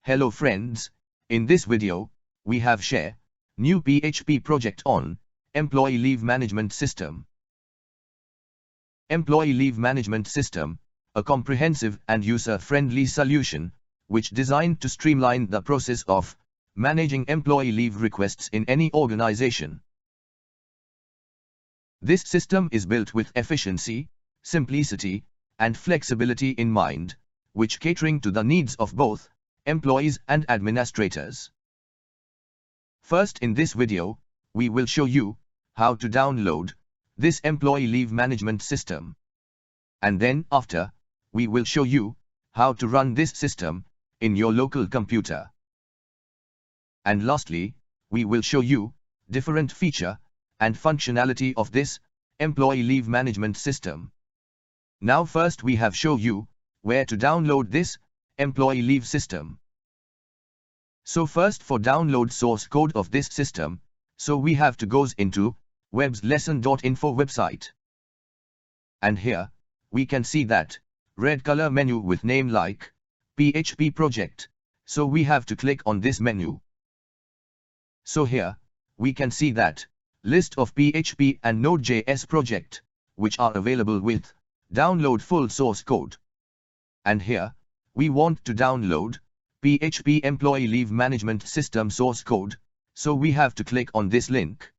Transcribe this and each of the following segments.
Hello friends, in this video, we have share new PHP project on Employee Leave Management System. Employee Leave Management System, a comprehensive and user-friendly solution, which designed to streamline the process of managing employee leave requests in any organization. This system is built with efficiency, simplicity, and flexibility in mind, which catering to the needs of both employees and administrators. First, in this video, we will show you how to download this employee leave management system. And then after, we will show you how to run this system in your local computer. And lastly, we will show you different feature and functionality of this employee leave management system. Now first we have show you where to download this employee leave system. So first, for download source code of this system, so we have to goes into webslesson.info website. And here, we can see that red color menu with name like PHP project, so we have to click on this menu. So here, we can see that list of PHP and Node.js project, which are available with download full source code. And here, we want to download PHP Employee Leave Management System source code, so we have to click on this link.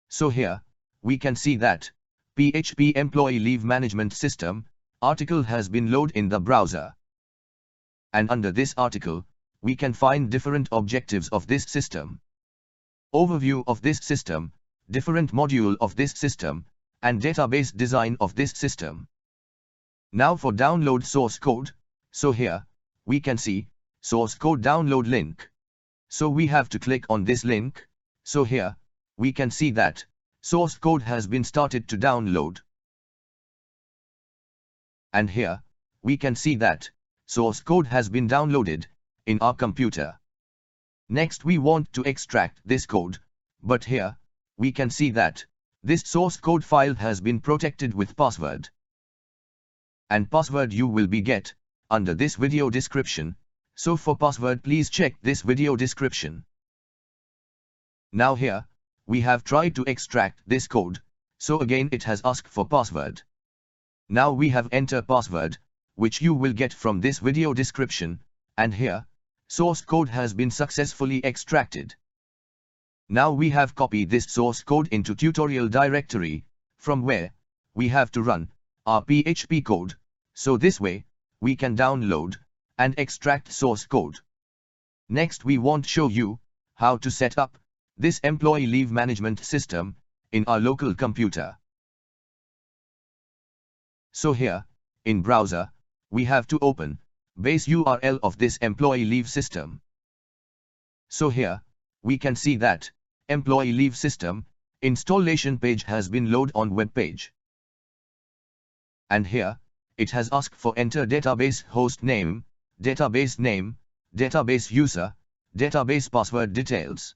So here, we can see that PHP Employee Leave Management System article has been loaded in the browser. And under this article, we can find different objectives of this system, overview of this system, different module of this system, and database design of this system. Now for download source code, so here, we can see source code download link. So we have to click on this link. So here, we can see that source code has been started to download. And here, we can see that source code has been downloaded in our computer. Next, we want to extract this code, but here, we can see that this source code file has been protected with password. And password you will be get under this video description, so for password please check this video description. Now here, we have tried to extract this code, so again it has asked for password. Now we have enter password, which you will get from this video description, and here, source code has been successfully extracted. Now we have copied this source code into tutorial directory, from where we have to run our PHP code, so this way, we can download and extract source code. Next, we want to show you how to set up this employee leave management system in our local computer. So here, in browser, we have to open base URL of this employee leave system. So here, we can see that employee leave system installation page has been loaded on web page. And here, it has asked for enter database host name, database user, database password details.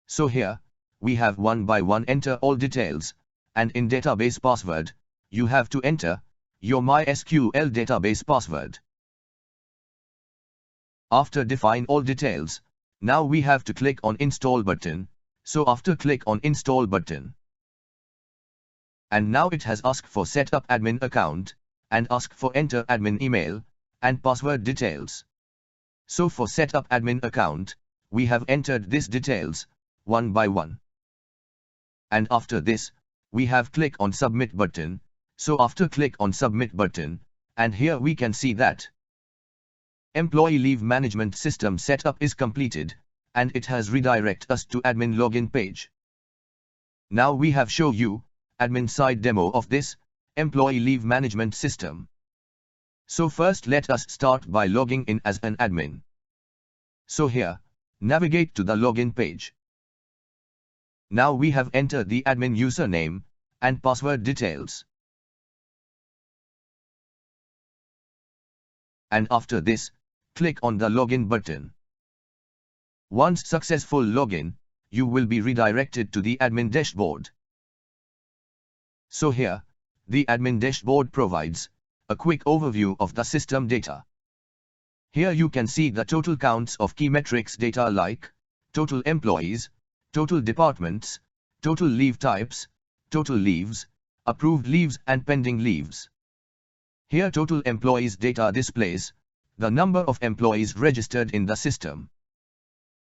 So here, we have one by one enter all details, and in database password, you have to enter your MySQL database password. After define all details, now we have to click on install button, so after click on install button. And now it has asked for set up admin account, and ask for enter admin email, and password details. So for set up admin account, we have entered these details, one by one. And after this, we have click on submit button, so after click on submit button, and here we can see that employee leave management system setup is completed, and it has redirect us to admin login page. Now we have show you admin side demo of this employee leave management system. So first let us start by logging in as an admin. So here, navigate to the login page. Now we have entered the admin username and password details. And after this, click on the login button. Once successful login, you will be redirected to the admin dashboard. So here, the admin dashboard provides a quick overview of the system data. Here you can see the total counts of key metrics data like total employees, total departments, total leave types, total leaves, approved leaves and pending leaves. Here total employees data displays the number of employees registered in the system.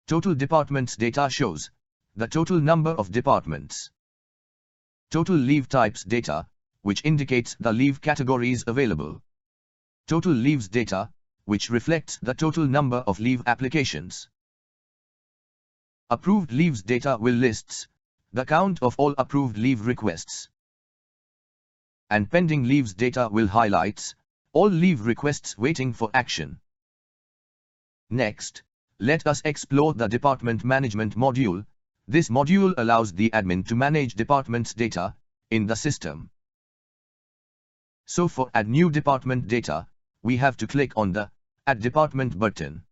Total departments data shows the total number of departments. Total leave types data, which indicates the leave categories available. Total leaves data, which reflects the total number of leave applications. Approved leaves data will lists the count of all approved leave requests. And pending leaves data will highlights all leave requests waiting for action. Next, let us explore the Department Management module. This module allows the admin to manage departments data in the system. So for Add New Department Data, we have to click on the Add Department button.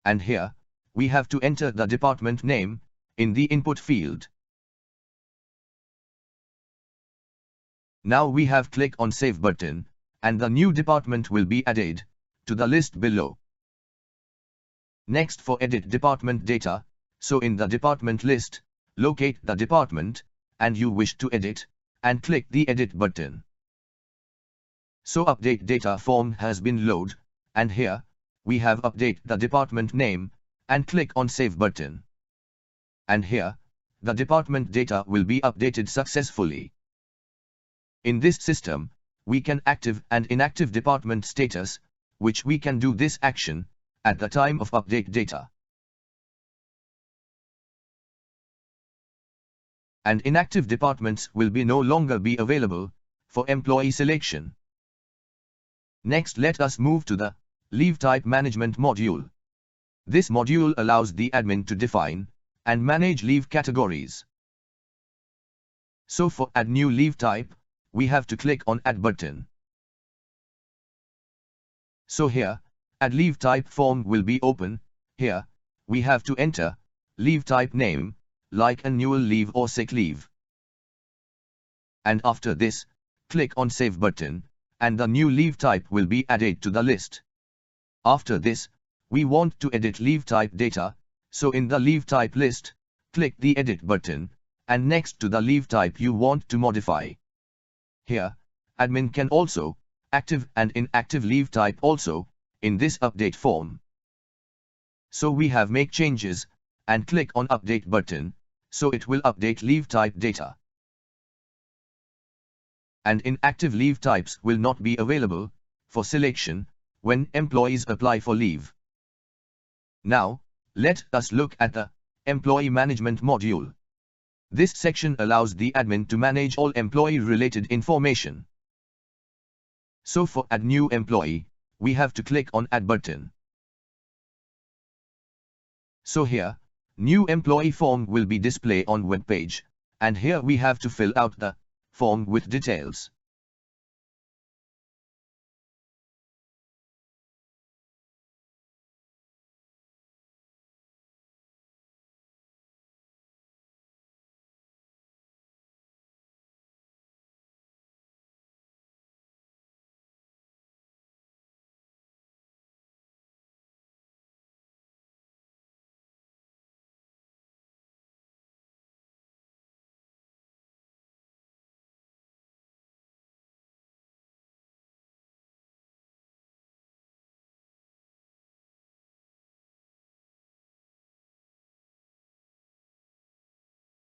And here, we have to enter the department name in the input field. Now we have click on Save button, and the new department will be added to the list below. Next for Edit Department Data, so in the department list, locate the department, and you wish to edit, and click the Edit button. So Update Data form has been loaded, and here, we have update the department name, and click on Save button. And here, the department data will be updated successfully. In this system, we can active and inactive department status, which we can do this action at the time of update data. And inactive departments will be no longer be available for employee selection. Next, let us move to the Leave Type Management module. This module allows the admin to define and manage leave categories. So for Add New Leave Type, we have to click on Add button. So here, Add Leave Type form will be open. Here, we have to enter leave type name, like annual leave or sick leave. And after this, click on Save button, and the new leave type will be added to the list. After this, we want to edit leave type data, so in the leave type list, click the Edit button, and next to the leave type you want to modify. Here, admin can also active and inactive leave type also in this update form. So we have make changes and click on Update button, so it will update leave type data. And inactive leave types will not be available for selection when employees apply for leave. Now, let us look at the Employee Management module. This section allows the admin to manage all employee-related information. So for Add New Employee, we have to click on Add button. So here, New Employee form will be displayed on web page, and here we have to fill out the form with details.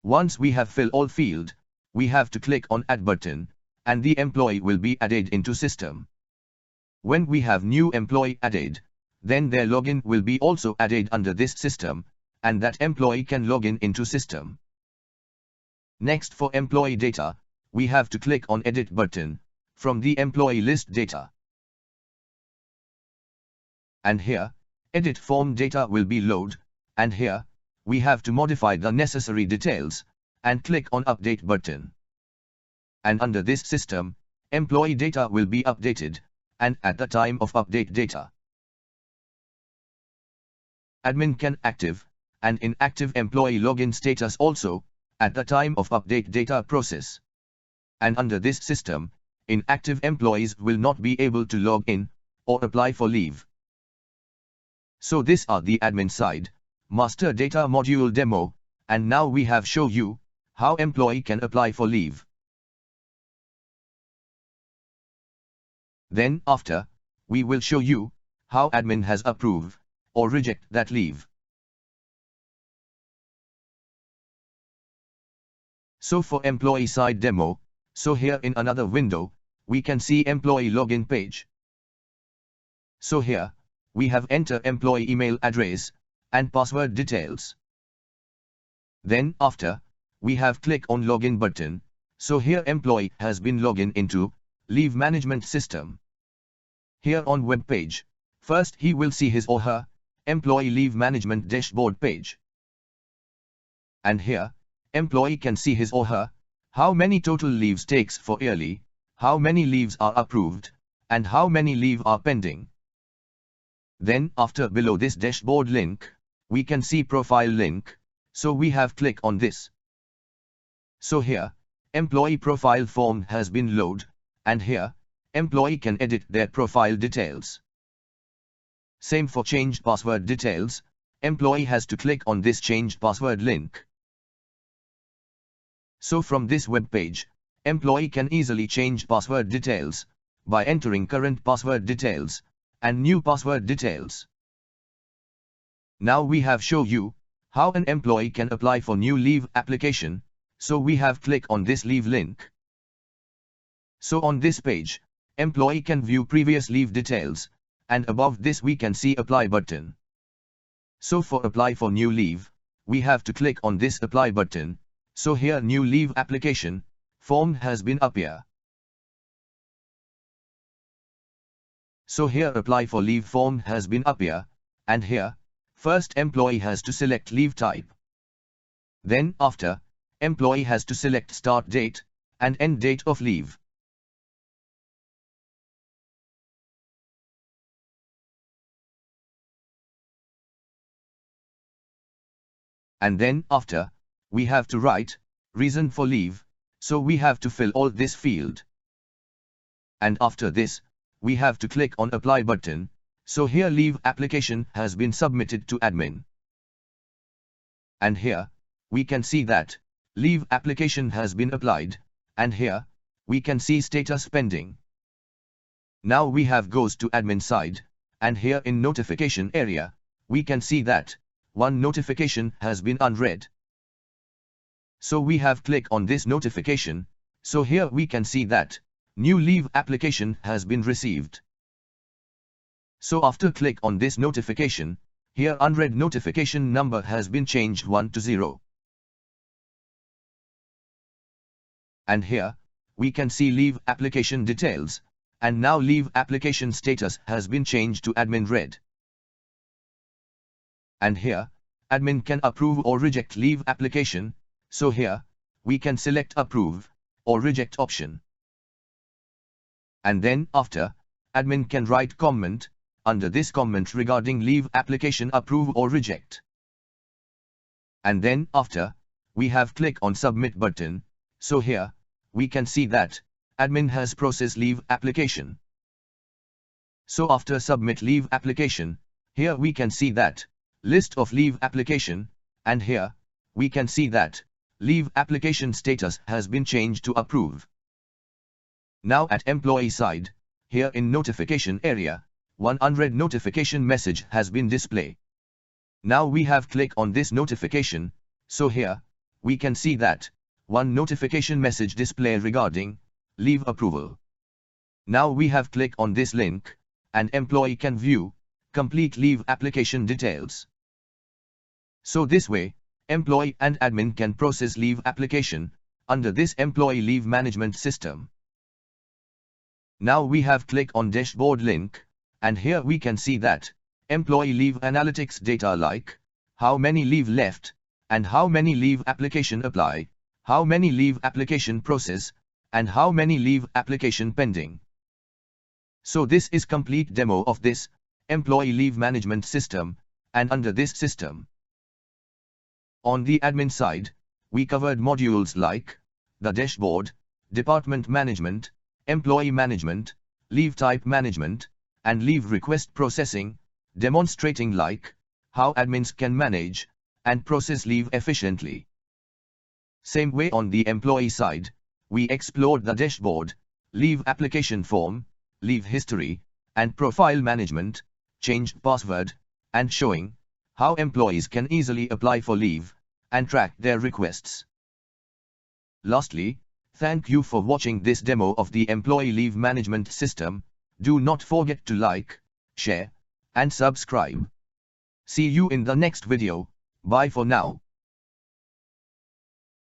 Once we have filled all field, we have to click on Add button, and the employee will be added into system. When we have new employee added, then their login will be also added under this system, and that employee can log in into system. Next for employee data, we have to click on Edit button from the employee list data. And here, edit form data will be loaded, and here, we have to modify the necessary details, and click on Update button. And under this system, employee data will be updated, and at the time of update data. Admin can active and inactive employee login status also, at the time of update data process. And under this system, inactive employees will not be able to log in, or apply for leave. So these are the admin side, master data module demo, and now we have show you how employee can apply for leave. Then after, we will show you how admin has approved or reject that leave. So for employee side demo, so here in another window, we can see employee login page. So here, we have enter employee email address and password details. Then after, we have click on login button. So here employee has been logged into leave management system. Here on web page, first he will see his or her employee leave management dashboard page. And here, employee can see his or her how many total leaves takes for yearly, how many leaves are approved, and how many leave are pending. Then after below this dashboard link, we can see profile link, so we have click on this. So here, employee profile form has been loaded, and here, employee can edit their profile details. Same for changed password details, employee has to click on this changed password link. So from this web page, employee can easily change password details by entering current password details and new password details. Now we have show you how an employee can apply for new leave application, so we have click on this leave link. So on this page, employee can view previous leave details, and above this we can see apply button. So for apply for new leave, we have to click on this apply button. So here new leave application form has been appear. So here apply for leave form has been appear, and here, first employee has to select leave type. Then after, employee has to select start date and end date of leave. And then after, we have to write reason for leave, so we have to fill all this field. And after this, we have to click on apply button, so here leave application has been submitted to admin. And here, we can see that leave application has been applied, and here, we can see status pending. Now we have goes to admin side, and here in notification area, we can see that one notification has been unread. So we have click on this notification, so here we can see that new leave application has been received. So after click on this notification, here unread notification number has been changed 1 to 0. And here, we can see leave application details, and now leave application status has been changed to admin read. And here, admin can approve or reject leave application. So here, we can select approve or reject option. And then after, admin can write comment under this comment regarding leave application approve or reject. And then after, we have click on submit button, so here, we can see that admin has processed leave application. So after submit leave application, here we can see that list of leave application, and here, we can see that leave application status has been changed to approve. Now at employee side, here in notification area, one unread notification message has been displayed. Now we have click on this notification, so here, we can see that one notification message display regarding leave approval. Now we have click on this link, and employee can view complete leave application details. So this way, employee and admin can process leave application under this employee leave management system. Now we have click on dashboard link, and here we can see that employee leave analytics data like how many leave left, and how many leave application apply, how many leave application process, and how many leave application pending. So this is complete demo of this employee leave management system, and under this system. On the admin side, we covered modules like the dashboard, department management, employee management, leave type management, and leave request processing, demonstrating how admins can manage and process leave efficiently. Same way on the employee side, we explored the dashboard, leave application form, leave history, and profile management, changed password, and showing how employees can easily apply for leave and track their requests. Lastly, thank you for watching this demo of the employee leave management system. Do not forget to like, share, and subscribe. See you in the next video. Bye for now.